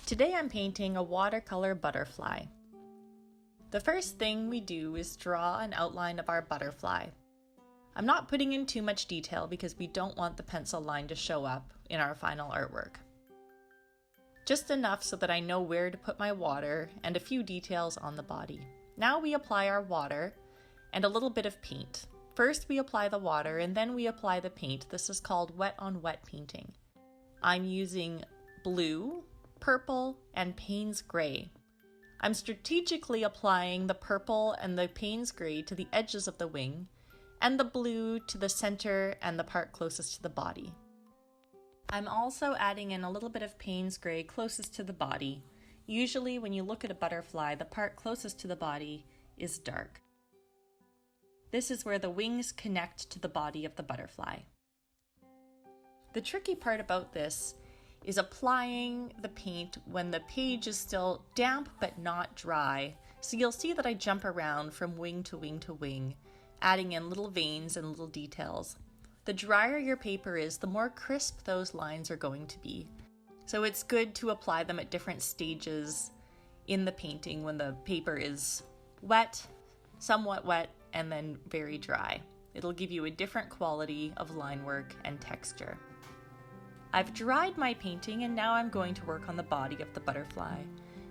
Today I'm painting a watercolor butterfly. The first thing we do is draw an outline of our butterfly. I'm not putting in too much detail because we don't want the pencil line to show up in our final artwork. Just enough so that I know where to put my water and a few details on the body. Now we apply our water and a little bit of paint. First we apply the water and then we apply the paint. This is called wet on wet painting. I'm using blue, purple, and Payne's gray. I'm strategically applying the purple and the Payne's gray to the edges of the wing, and the blue to the center and the part closest to the body. I'm also adding in a little bit of Payne's gray closest to the body. Usually when you look at a butterfly, the part closest to the body is dark. This is where the wings connect to the body of the butterfly. The tricky part about this is applying the paint when the page is still damp but not dry. So you'll see that I jump around from wing to wing to wing, adding in little veins and little details. The drier your paper is, the more crisp those lines are going to be. So it's good to apply them at different stages in the painting when the paper is wet, somewhat wet, and then very dry. It'll give you a different quality of line work and texture. I've dried my painting and now I'm going to work on the body of the butterfly.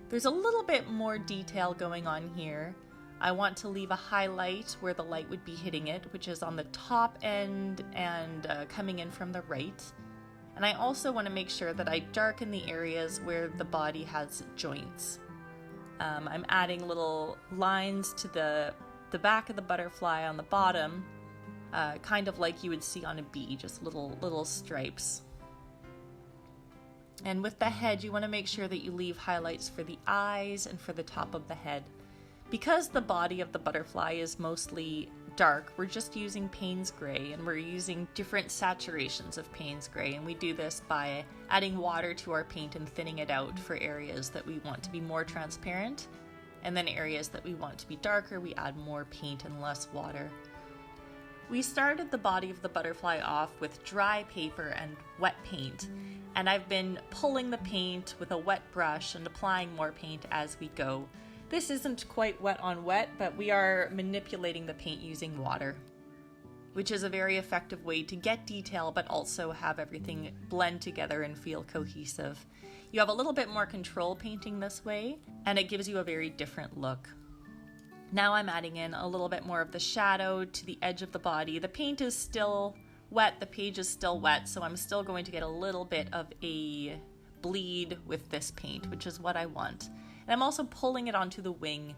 There's a little bit more detail going on here. I want to leave a highlight where the light would be hitting it, which is on the top end and coming in from the right. And I also want to make sure that I darken the areas where the body has joints. I'm adding little lines to the back of the butterfly on the bottom, kind of like you would see on a bee, just little stripes. And with the head, you want to make sure that you leave highlights for the eyes and for the top of the head. Because the body of the butterfly is mostly dark, we're just using Payne's gray, and we're using different saturations of Payne's gray. And we do this by adding water to our paint and thinning it out for areas that we want to be more transparent. And then areas that we want to be darker, we add more paint and less water. We started the body of the butterfly off with dry paper and wet paint, and I've been pulling the paint with a wet brush and applying more paint as we go. This isn't quite wet on wet, but we are manipulating the paint using water, which is a very effective way to get detail but also have everything blend together and feel cohesive. You have a little bit more control painting this way, and it gives you a very different look. Now I'm adding in a little bit more of the shadow to the edge of the body. The paint is still wet, the page is still wet, so I'm still going to get a little bit of a bleed with this paint, which is what I want. And I'm also pulling it onto the wing.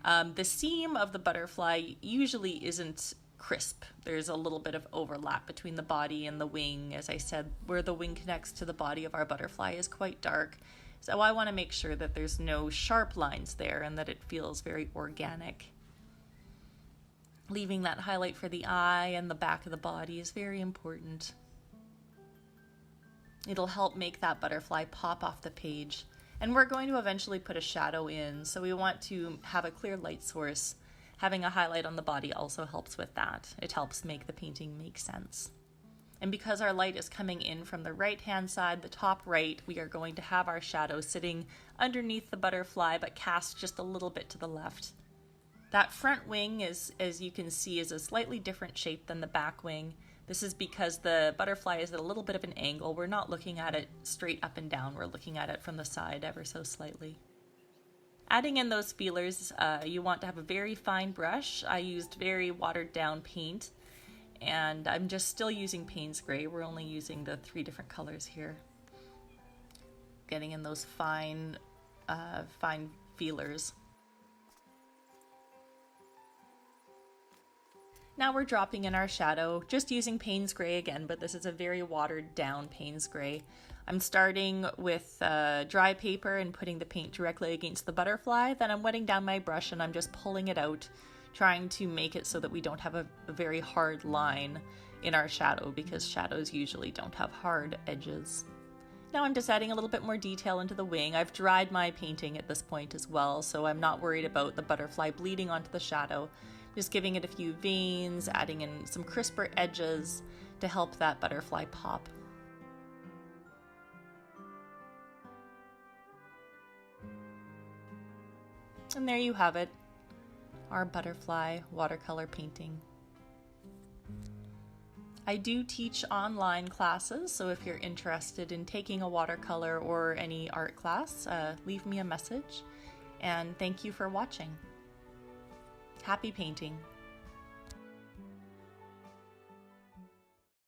The seam of the butterfly usually isn't crisp. There's a little bit of overlap between the body and the wing. As I said, where the wing connects to the body of our butterfly is quite dark. So I want to make sure that there's no sharp lines there and that it feels very organic. Leaving that highlight for the eye and the back of the body is very important. It'll help make that butterfly pop off the page. And we're going to eventually put a shadow in, so we want to have a clear light source. Having a highlight on the body also helps with that. It helps make the painting make sense. And because our light is coming in from the right-hand side, the top right, we are going to have our shadow sitting underneath the butterfly, but cast just a little bit to the left. That front wing, as you can see, is a slightly different shape than the back wing. This is because the butterfly is at a little bit of an angle. We're not looking at it straight up and down. We're looking at it from the side ever so slightly. Adding in those feelers, you want to have a very fine brush. I used very watered down paint. And I'm just still using Payne's gray. We're only using the 3 different colors here. Getting in those fine feelers. Now we're dropping in our shadow, just using Payne's gray again, but this is a very watered down Payne's gray. I'm starting with dry paper and putting the paint directly against the butterfly. Then I'm wetting down my brush and I'm just pulling it out, trying to make it so that we don't have a very hard line in our shadow, because shadows usually don't have hard edges. Now I'm just adding a little bit more detail into the wing. I've dried my painting at this point as well, so I'm not worried about the butterfly bleeding onto the shadow. Just giving it a few veins, adding in some crisper edges to help that butterfly pop. And there you have it, our butterfly watercolor painting. I do teach online classes, so if you're interested in taking a watercolor or any art class, leave me a message. And thank you for watching. Happy painting!